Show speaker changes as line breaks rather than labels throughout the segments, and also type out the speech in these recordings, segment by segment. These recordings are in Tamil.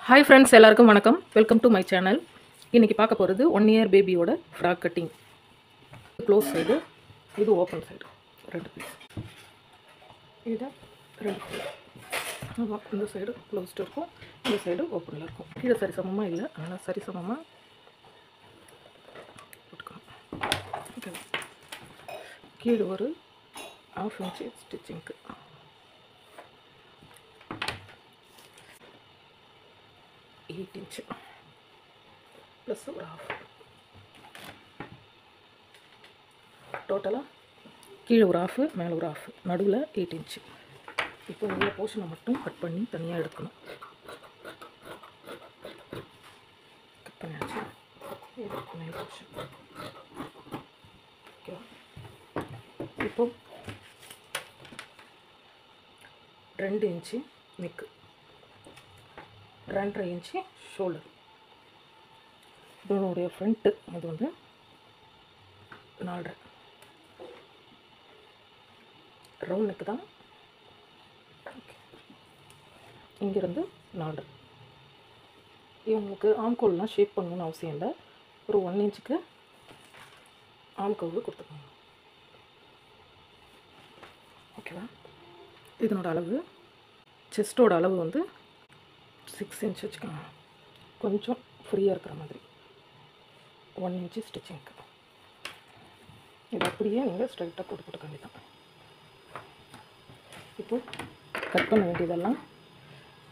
ஹாய் ஃப்ரெண்ட்ஸ், எல்லாருக்கும் வணக்கம். Welcome to my channel. இன்றைக்கி பார்க்க போகிறது 1 இயர் பேபியோட ஃப்ராக் கட்டிங். க்ளோஸ் சைடு, இது ஓப்பன் சைடு, 2 பீஸ். இது 2 பீஸ். இந்த சைடு க்ளோஸ்டு இருக்கும், இந்த சைடு ஓப்பனில் இருக்கும். கீழே சரிசமமாக இல்லை, அதனால் சரிசமமாக போட்டுக்கணும். ஓகே, கீழே ஒரு 1/2 இன்ச்சு ஸ்டிச்சிங்க்கு, inch ப்ளஸ் ஒரு 1/2. டோட்டலாக கீழே ஒரு 1/2, மேலே ஒரு 1/2, நடுவில் 8 இன்ச்சு. இப்போ உள்ள போர்ஷனை மட்டும் கட் பண்ணி தனியாக எடுக்கணும். கட் பண்ணியாச்சு. மேல் போர்ஷன் ஓகேவா. இப்போ 2 இன்ச்சு நெக்கு, 2.5 இன்ச்சு ஷோல்டர். இதனுடைய ஃப்ரண்ட்டு அது வந்து 4.5 ரவுண்ட் நெக்கு தான். ஓகே, இங்கேருந்து 4. இவங்களுக்கு ஆம்கோல்லாம் ஷேப் பண்ணணும்னு அவசியம் இல்லை. ஒரு 1 இன்ச்சுக்கு ஆம்கோவு கொடுத்துக்கோங்க. ஓகேவா. இதனோட அளவு, செஸ்ட்டோட அளவு வந்து 6 இன்ச் வச்சுக்கோங்க. கொஞ்சம் ஃப்ரீயாக இருக்கிற மாதிரி 1 இன்ச்சு ஸ்டிச்சிங்க்கு. இது அப்படியே நீங்கள் ஸ்ட்ரைட்டாக போட்டுக்க வேண்டியதான். இப்போ கட் பண்ண வேண்டியதெல்லாம்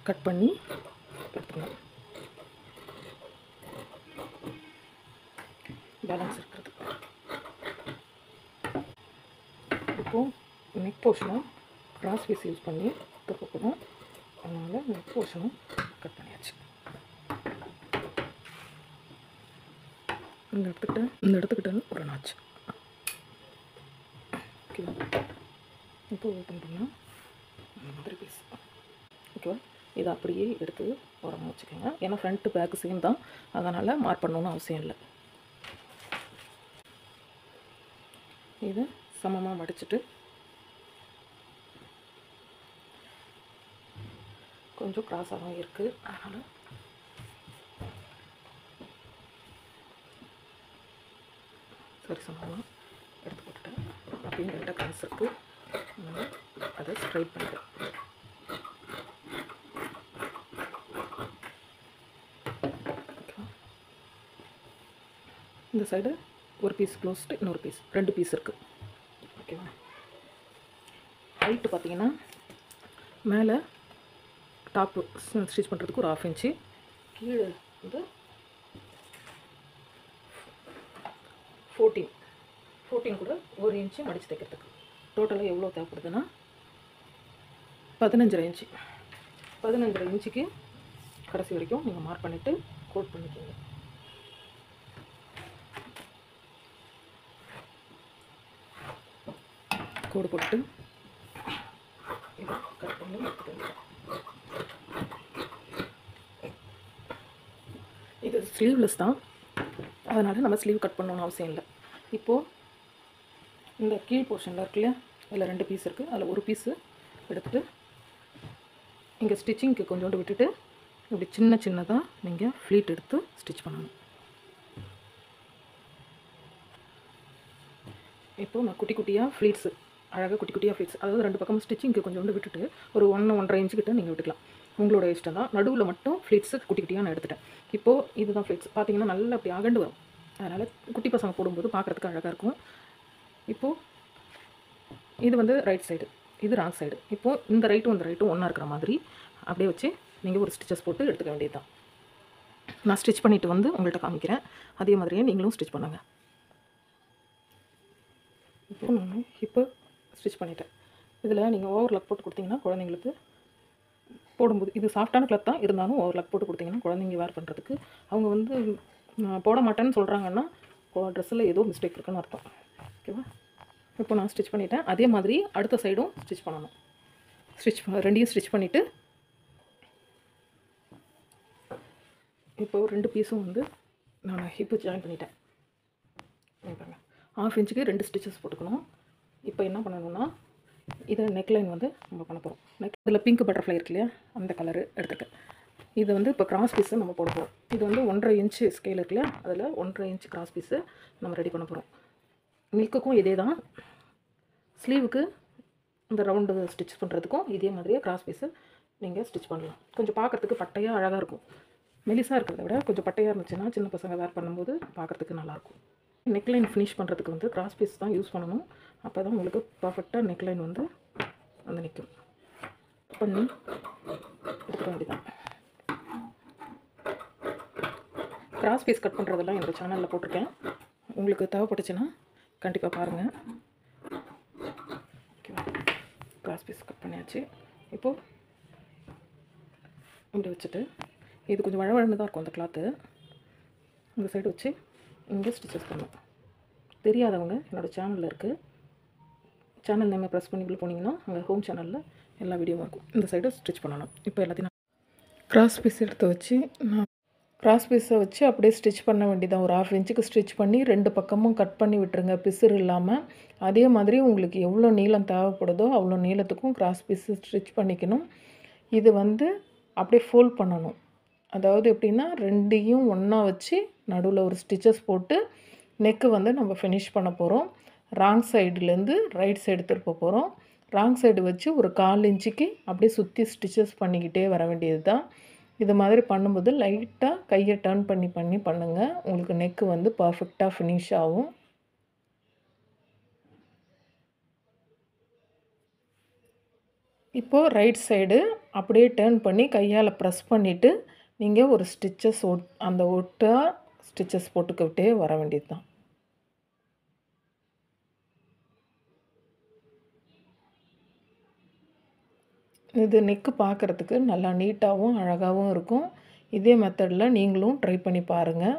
கட் பண்ணி எடுத்துக்கணும். பேலன்ஸ் இருக்கிறது. இப்போது நெக் போர்ஷனும் கிராஸ் பீஸ் யூஸ் பண்ணி திருப்பணும். அதனால் நெக் போர்ஷனும் கட் பண்ணியாச்சு. இந்த இடத்துக்கிட்ட ஒரு நாச்சு. ஓகேவா. இப்போ ஓப்பன் பண்ணால் அந்த மாதிரி பீஸ். ஓகேவா. இதை அப்படியே எடுத்து உரமாக வச்சுக்கோங்க. ஏன்னா ஃப்ரண்ட்டு பேக்கு சேம் தான், அதனால் மார்க் பண்ணணுன்னு அவசியம் இல்லை. இதை சமமாக மடிச்சுட்டு கொஞ்சம் கிராஸாகவும் இருக்குது, அதனால் சரி சமமாக எடுத்து போட்டுட்டேன். அப்படின்னு லைட்டாக கிராஸ் இருக்குது, அதனால் அதை ஸ்ட்ரைட் பண்ணிட்டேன். இந்த சைடு ஒரு பீஸ் க்ளோஸ்டு, இன்னொரு பீஸ், 2 பீஸ் இருக்குது. ஓகேவா. ஹைட்டு பார்த்தீங்கன்னா மேலே டாப்பு ஸ்டிச் பண்ணுறதுக்கு ஒரு 1/2 இன்ச்சு, கீழே வந்து 14 கூட 1 இன்ச்சு மடித்து தைக்கிறதுக்கு. டோட்டலாக எவ்வளோ தேவைப்படுதுன்னா 15.5 இன்ச்சு. 15.5 இன்ச்சுக்கு கடைசி வரைக்கும் நீங்கள் மார்க் பண்ணிவிட்டு கோட் பண்ணிக்கோங்க. கோடு போட்டு இதை கட் பண்ணி எடுத்துக்கோங்க. இது ஸ்லீவ்லெஸ் தான், அதனால் நம்ம ஸ்லீவ் கட் பண்ணணும்னு அவசியம் இல்லை. இப்போது இந்த கீழ் போர்ஷனில் இருக்கு இல்லையா, அதில் 2 பீஸ் இருக்குது. அதில் ஒரு பீஸு எடுத்துகிட்டு இங்கே ஸ்டிச்சிங்க்கு கொஞ்சோண்டு விட்டுட்டு இப்படி சின்னதாக நீங்கள் ஃப்ளீட் எடுத்து ஸ்டிச் பண்ணணும். இப்போது நான் குட்டி குட்டியாக ஃப்ளீட்ஸு, அழகாக குட்டி குட்டியாக ஃப்ளீட்ஸ், அதாவது 2 பக்கமும் ஸ்டிச்சிங்க்கு கொஞ்சோண்டு விட்டுட்டு ஒரு 1-1.5 இன்ச்சு கிட்ட நீங்கள் விட்டுக்கலாம். உங்களோட இஷ்டம் தான். நடுவில் மட்டும் ஃப்ளீட்ஸு குட்டி குட்டியாக நான் எடுத்துட்டேன். இப்போது இதுதான் ஃப்ளீட்ஸ். பார்த்தீங்கன்னா நல்லா அப்படி அகண்டு வரும், அதனால் குட்டி பசங்க போடும்போது பார்க்குறதுக்கு அழகாக இருக்கும். இப்போது இது வந்து ரைட் சைடு, இது ராங் சைடு. இப்போது இந்த ரைட்டும் ஒன்றா இருக்கிற மாதிரி அப்படியே வச்சு நீங்கள் ஒரு ஸ்டிச்சஸ் போட்டு எடுத்துக்க வேண்டியது தான். நான் ஸ்டிச் பண்ணிவிட்டு வந்து உங்கள்கிட்ட காமிக்கிறேன். அதே மாதிரியே நீங்களும் ஸ்டிச் பண்ணுங்கள். இப்போ நான் ஸ்டிச் பண்ணிட்டேன். இதில் நீங்கள் ஓவர்லாக் போட்டு கொடுத்தீங்கன்னா குழந்தைங்களுக்கு போடும்போது, இது சாஃப்டான கிளாத் தான் இருந்தாலும் ஓவர்லாக் போட்டு கொடுத்தீங்கன்னா குழந்தைங்க வேர் பண்ணுறதுக்கு, அவங்க வந்து போட மாட்டேன்னு சொல்கிறாங்கன்னா ட்ரெஸ்ஸில் ஏதோ மிஸ்டேக் இருக்குன்னு அர்த்தம். ஓகேவா. இப்போ நான் ஸ்டிச் பண்ணிட்டேன். அதே மாதிரி அடுத்த சைடும் ஸ்டிச் பண்ணணும். 2யும் ஸ்டிச் பண்ணிவிட்டு இப்போ 2 பீஸும் வந்து நான் ஹிப்பு ஜாயின் பண்ணிட்டேன். பாருங்கள், 1/2 இன்ச்சுக்கு 2 ஸ்டிச்சஸ் போட்டுக்கணும். இப்போ என்ன பண்ணணும்னா இதை நெக்லைன் வந்து நம்ம பண்ண போகிறோம். இதில் பிங்க் பட்டர்ஃப்ளை இருக்கு இல்லையா, அந்த கலரு எடுத்துக்கேன். இது வந்து இப்போ கிராஸ் பீஸை நம்ம போட போகிறோம். இது வந்து 1.5 இன்ச்சு ஸ்கேல் இருக்குல்ல, அதில் 1.5 இன்ச்சு கிராஸ் பீஸு நம்ம ரெடி பண்ண போகிறோம். நெக்குக்கும் இதே தான், ஸ்லீவுக்கு இந்த ரவுண்டு ஸ்டிச் பண்ணுறதுக்கும் இதே மாதிரியே கிராஸ் பீஸு நீங்கள் ஸ்டிச் பண்ணலாம். கொஞ்சம் பார்க்குறதுக்கு பட்டையாக அழகாக இருக்கும். மெலிசாக இருக்கிறத விட கொஞ்சம் பட்டையாக இருந்துச்சுன்னா சின்ன பசங்க வேர் பண்ணும்போது பார்க்குறதுக்கு நல்லாயிருக்கும். நெக்லைன் ஃபினிஷ் பண்ணுறதுக்கு வந்து கிராஸ் பீஸ் தான் யூஸ் பண்ணணும். அப்போ தான் உங்களுக்கு பர்ஃபெக்டாக நெக்லைன் வந்து நிற்கும். பண்ணி எடுத்துக்க வேண்டியதான். கிராஸ் பீஸ் கட் பண்ணுறதெல்லாம் என்னோடய சேனலில் போட்டிருக்கேன். உங்களுக்கு தேவைப்பட்டுச்சுன்னா கண்டிப்பாக பாருங்கள். ஓகேவா? கிராஸ் பீஸ் கட் பண்ணியாச்சு. இப்போது இப்படி வச்சுட்டு இது கொஞ்சம் வழவழன்னு தான் இருக்கும் அந்த கிளாத்து. இந்த சைடு வச்சு இங்கே ஸ்டிச்சஸ் பண்ணணும். தெரியாதவங்க என்னோடய சேனலில் இருக்குது. சேனல் நேமை ப்ரெஸ் பண்ணி உள்ள போனீங்கன்னா அங்கே ஹோம் சேனலில் எல்லா வீடியோவும் இருக்கும். இந்த சைடு ஸ்டிச் பண்ணணும். இப்போ எல்லாத்தையும் கிராஸ் பீஸ் எடுத்து வச்சு கிராஸ் பீஸை வச்சு அப்படியே ஸ்டிச் பண்ண வேண்டியதான். ஒரு 1/2 இன்ச்சுக்கு ஸ்டிச் பண்ணி 2 பக்கமும் கட் பண்ணி விட்டுருங்க, பிசுறு இல்லாமல். அதே மாதிரி உங்களுக்கு எவ்வளோ நீளம் தேவைப்படுதோ அவ்வளோ நீளத்துக்கும் கிராஸ் பீஸு ஸ்டிச் பண்ணிக்கணும். இது வந்து அப்படியே ஃபோல்ட் பண்ணணும். அதாவது எப்படின்னா 2யும் ஒன்றா வச்சு நடுவில் ஒரு ஸ்டிச்சஸ் போட்டு நெக்கு வந்து நம்ம ஃபினிஷ் பண்ண போகிறோம். ராங் சைடுலேருந்து ரைட் சைடு திருப்ப போகிறோம். ராங் சைடு வச்சு ஒரு 1/4 இன்ச்சுக்கு அப்படியே சுற்றி ஸ்டிச்சஸ் பண்ணிக்கிட்டே வர வேண்டியது தான். இது மாதிரி பண்ணும்போது லைட்டாக கையை டர்ன் பண்ணி பண்ணுங்கள். உங்களுக்கு நெக்கு வந்து பர்ஃபெக்டாக ஃபினிஷ் ஆகும். இப்போது ரைட் சைடு அப்படியே டர்ன் பண்ணி கையால் ப்ரெஸ் பண்ணிவிட்டு நீங்கள் ஒரு ஸ்டிச்சஸ் அந்த ஒட்டாக ஸ்டிச்சஸ் போட்டுக்கிட்டே வர வேண்டியது தான். இது நெக்கு பார்க்குறதுக்கு நல்லா நீட்டாகவும் அழகாகவும் இருக்கும். இதே மெத்தடில் நீங்களும் ட்ரை பண்ணி பாருங்கள்.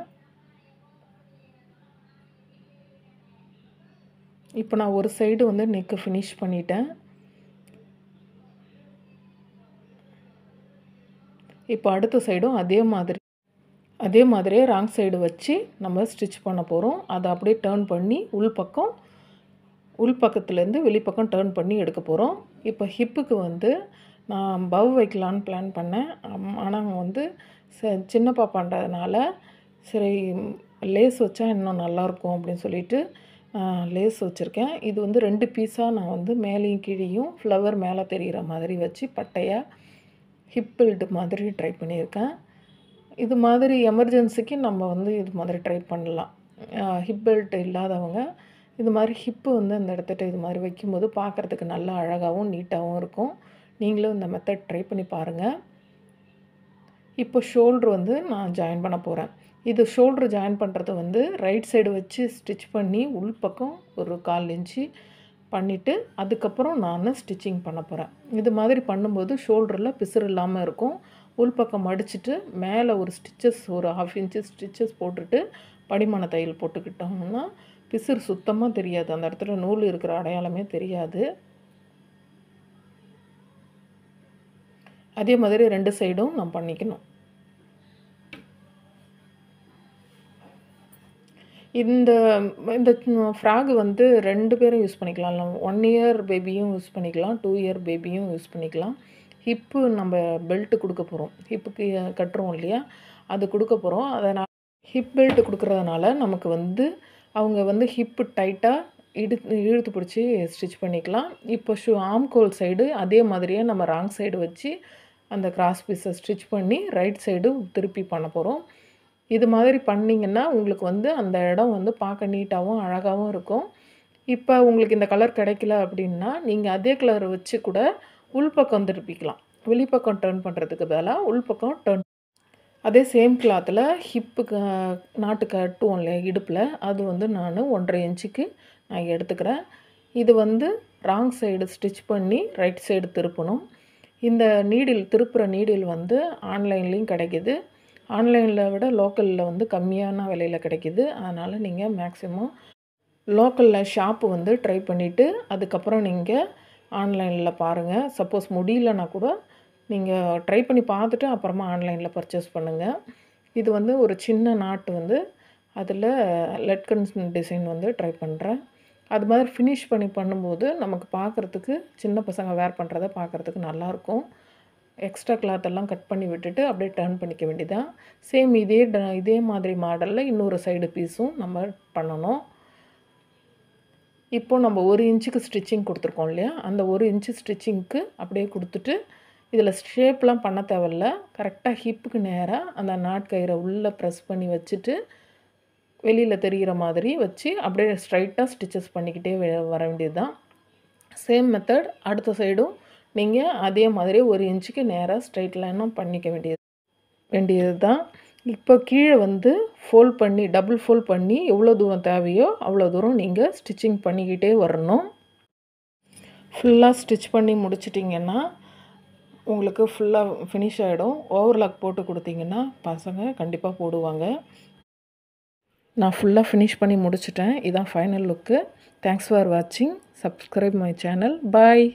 இப்போ நான் ஒரு சைடு வந்து நெக்கு ஃபினிஷ் பண்ணிட்டேன். இப்போ அடுத்த சைடும் அதே மாதிரியே ராங் சைடு வச்சு நம்ம ஸ்டிச் பண்ண போகிறோம். அதை அப்படியே டர்ன் பண்ணி உள் பக்கத்துலேருந்து வெளிப்பக்கம் டர்ன் பண்ணி எடுக்க போகிறோம். இப்போ ஹிப்புக்கு வந்து நான் பவ் வைக்கலான்னு பிளான் பண்ணேன். ஆனால் வந்து சின்ன பாப்பான்றதுனால சரி லேஸ் வச்சா இன்னும் நல்லாயிருக்கும் அப்படின்னு சொல்லிட்டு லேஸ் வச்சுருக்கேன். இது வந்து 2 பீஸாக நான் வந்து மேலேயும் கீழேயும் ஃப்ளவர் மேலே தெரிகிற மாதிரி வச்சு பட்டையாக ஹிப் பெல்ட் மாதிரி ட்ரை பண்ணியிருக்கேன். இது மாதிரி எமர்ஜென்சிக்கு நம்ம வந்து இது மாதிரி ட்ரை பண்ணலாம். ஹிப் பெல்ட் இல்லாதவங்க இது மாதிரி ஹிப்பு வந்து அந்த இடத்துட்ட இது மாதிரி வைக்கும்போது பார்க்குறதுக்கு நல்லா அழகாகவும் நீட்டாகவும் இருக்கும். நீங்களும் இந்த மெத்தட் ட்ரை பண்ணி பாருங்கள். இப்போ ஷோல்ட்ரு வந்து நான் ஜாயின் பண்ண போகிறேன். இது ஷோல்ட்ரு ஜாயின் பண்ணுறது வந்து ரைட் சைடு வச்சு ஸ்டிச் பண்ணி உள்பக்கம் ஒரு 1/4 இன்ச்சு பண்ணிவிட்டு அதுக்கப்புறம் நான் ஸ்டிச்சிங் பண்ண போகிறேன். இது மாதிரி பண்ணும்போது ஷோல்டரில் பிசுறு இல்லாமல் இருக்கும். உள்பக்கம் மடிச்சுட்டு மேலே ஒரு ஸ்டிச்சஸ் ஒரு 1/2 இன்ச்சு ஸ்டிச்சஸ் போட்டுட்டு படிமான தையல் போட்டுக்கிட்டோம்னா பிசுறு சுத்தமாக தெரியாது. அந்த இடத்துல நூல் இருக்கிற அடையாளமே தெரியாது. அதே மாதிரி 2 சைடும் நான் பண்ணிக்கணும். இந்த ஃப்ராக் வந்து 2 பேரும் யூஸ் பண்ணிக்கலாம். 1 இயர் பேபியும் யூஸ் பண்ணிக்கலாம், 2 இயர் பேபியும் யூஸ் பண்ணிக்கலாம். ஹிப்பு நம்ம பெல்ட்டு கொடுக்க போகிறோம். ஹிப்புக்கு கட்டுறோம் இல்லையா, அது கொடுக்க போகிறோம். அதனால் ஹிப் பெல்ட் கொடுக்குறதுனால நமக்கு வந்து அவங்க வந்து ஹிப்பு டைட்டாக இழுத்து பிடிச்சி ஸ்டிச் பண்ணிக்கலாம். இப்போ ஆம்கோல் சைடு அதே மாதிரியே நம்ம ராங் சைடு வச்சு அந்த கிராஸ் பீஸை ஸ்டிச் பண்ணி ரைட் சைடு திருப்பி பண்ண போகிறோம். இது மாதிரி பண்ணிங்கன்னா உங்களுக்கு வந்து அந்த இடம் வந்து பார்க்க நீட்டாகவும் அழகாகவும் இருக்கும். இப்போ உங்களுக்கு இந்த கலர் கிடைக்கல அப்படின்னா நீங்கள் அதே கலரை வச்சு கூட உள்பக்கம் திருப்பிக்கலாம். வெளிப்பக்கம் டர்ன் பண்ணுறதுக்கு பதிலாக உள்பக்கம் டர்ன். அதே சேம் கிளாத்தில் ஹிப்புக்கு நாட்டு கட்டுவோம் இல்லையா இடுப்பில், அது வந்து நான் 1.5 இன்ச்சுக்கு நான் எடுத்துக்கிறேன். இது வந்து ராங் சைடு ஸ்டிச் பண்ணி ரைட் சைடு திருப்பணும். இந்த திருப்புற நீடில் வந்து ஆன்லைன்லேயும் கிடைக்கிது. ஆன்லைனில் விட லோக்கலில் வந்து கம்மியான விலையில் கிடைக்கிது. அதனால் நீங்கள் மேக்ஸிமம் லோக்கலில் ஷாப்பு வந்து ட்ரை பண்ணிவிட்டு அதுக்கப்புறம் நீங்கள் ஆன்லைனில் பாருங்கள். சப்போஸ் முடியலன்னா கூட நீங்கள் ட்ரை பண்ணி பார்த்துட்டு அப்புறமா ஆன்லைனில் பர்ச்சேஸ் பண்ணுங்கள். இது வந்து ஒரு சின்ன நாட்டு வந்து அதில் லெட்கன்ஸ் டிசைன் வந்து ட்ரை பண்ணுறேன். அது மாதிரி ஃபினிஷ் பண்ணும்போது நமக்கு பார்க்குறதுக்கு சின்ன பசங்க வேர் பண்ணுறத பார்க்குறதுக்கு நல்லாயிருக்கும். எக்ஸ்ட்ரா கிளாத்தெல்லாம் கட் பண்ணி விட்டுட்டு அப்படியே டர்ன் பண்ணிக்க வேண்டியதான். சேம் இதே மாதிரி மாடலில் இன்னொரு சைடு பீஸும் நம்ம பண்ணணும். இப்போ நம்ம 1 இன்ச்சுக்கு ஸ்டிச்சிங் கொடுத்துருக்கோம் இல்லையா, அந்த 1 இன்ச்சு ஸ்டிச்சிங்க்கு அப்படியே கொடுத்துட்டு, இதில் ஷேப்லாம் பண்ண தேவையில்ல. கரெக்டாக ஹிப்புக்கு நேராக அந்த நாட்கயிறை உள்ளே ப்ரெஸ் பண்ணி வச்சுட்டு, வெளியில் தெரிகிற மாதிரி வச்சு அப்படியே ஸ்ட்ரைட்டாக ஸ்டிச்சஸ் பண்ணிக்கிட்டே வர வேண்டியது தான். சேம் மெத்தட் அடுத்த சைடும் நீங்கள் அதே மாதிரி 1 இன்ச்சுக்கு நேராக ஸ்ட்ரைட் லைனும் பண்ணிக்க வேண்டியது தான். இப்போ கீழே வந்து ஃபோல்ட் பண்ணி டபுள் ஃபோல்ட் பண்ணி எவ்வளோ தூரம் தேவையோ அவ்வளோ தூரம் நீங்கள் ஸ்டிச்சிங் பண்ணிக்கிட்டே வரணும். ஃபுல்லாக ஸ்டிச் பண்ணி முடிச்சிட்டிங்கன்னா உங்களுக்கு ஃபுல்லாக ஃபினிஷ் ஆகிடும். ஓவர்லாக் போட்டு கொடுத்தீங்கன்னா பசங்க கண்டிப்பாக போடுவாங்க. நான் ஃபுல்லாக ஃபினிஷ் பண்ணி முடிச்சிட்டேன். இதான் ஃபைனல் லுக்கு. தேங்க்ஸ் ஃபார் வாட்சிங். Subscribe my channel. பாய்.